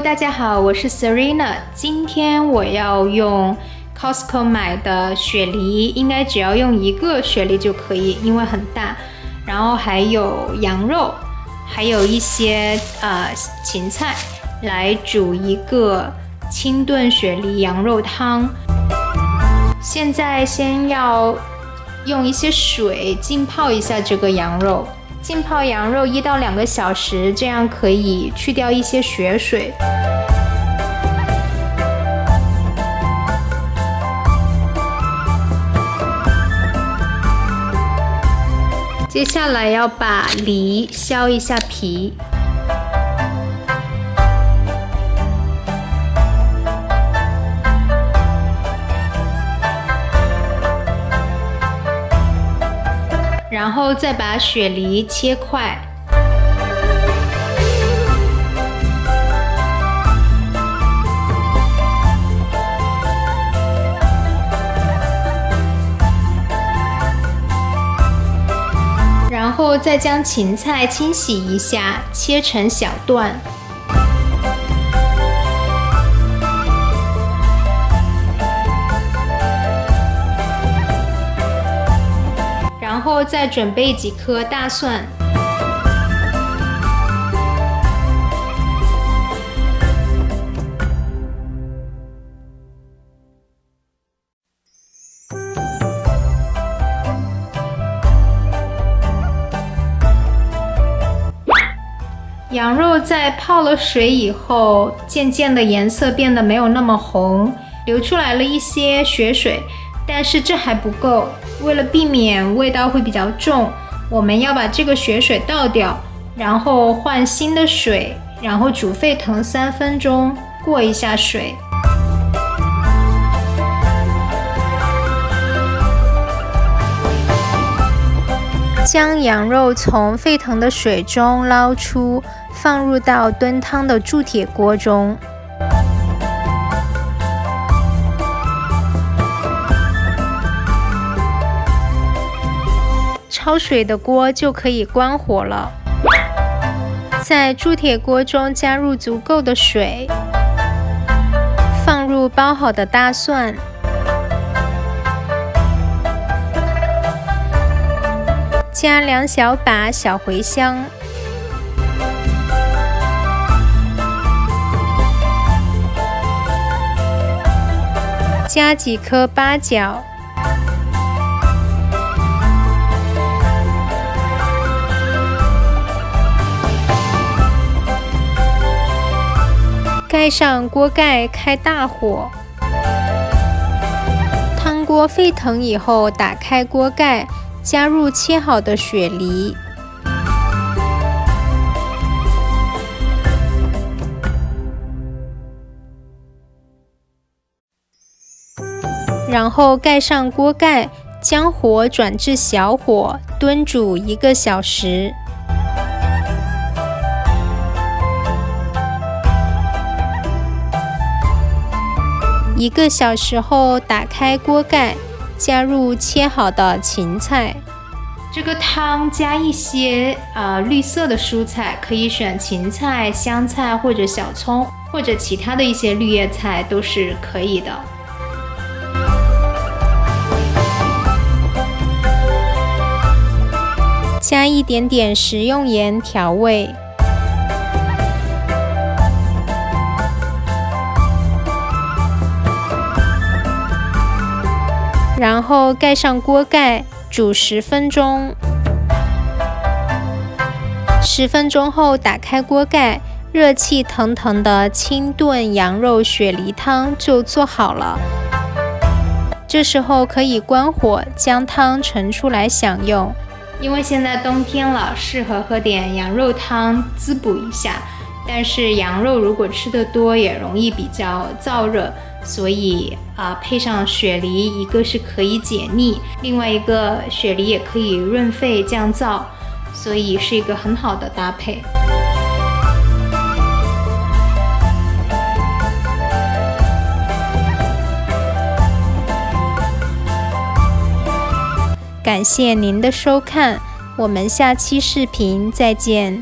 大家好，我是 Serena。今天我要用 Costco 买的雪梨，应该只要用一个雪梨就可以，因为很大。然后还有羊肉，还有一些芹菜，来煮一个清炖雪梨羊肉汤。现在先要用一些水浸泡一下这个羊肉，浸泡羊肉1到2个小时，这样可以去掉一些血水。接下来要把梨削一下皮。然后再把雪梨切块，然后再将芹菜清洗一下，切成小段。然后再准备几颗大蒜，羊肉在泡了水以后，渐渐的颜色变得没有那么红，流出来了一些血水。但是这还不够，为了避免味道会比较重，我们要把这个血水倒掉，然后换新的水，然后煮沸腾3分钟，过一下水。将羊肉从沸腾的水中捞出，放入到炖汤的铸铁锅中。焯水的锅就可以关火了，在铸铁锅中加入足够的水，放入包好的大蒜，加2小把小茴香，加几颗八角，盖上锅盖，开大火。汤锅沸腾以后，打开锅盖，加入切好的雪梨，然后盖上锅盖，将火转至小火，炖煮1个小时。1个小时后，打开锅盖，加入切好的芹菜。这个汤加一些绿色的蔬菜，可以选芹菜、香菜或者小葱，或者其他的一些绿叶菜都是可以的。加一点点食用盐调味。然后盖上锅盖，煮10分钟。10分钟后打开锅盖，热气腾腾的清炖羊肉雪梨汤就做好了。这时候可以关火，将汤盛出来享用。因为现在冬天了，适合喝点羊肉汤滋补一下。但是羊肉如果吃得多，也容易比较燥热。所以配上雪梨，一个是可以解腻，另外一个雪梨也可以润肺降燥，所以是一个很好的搭配。感谢您的收看，我们下期视频再见。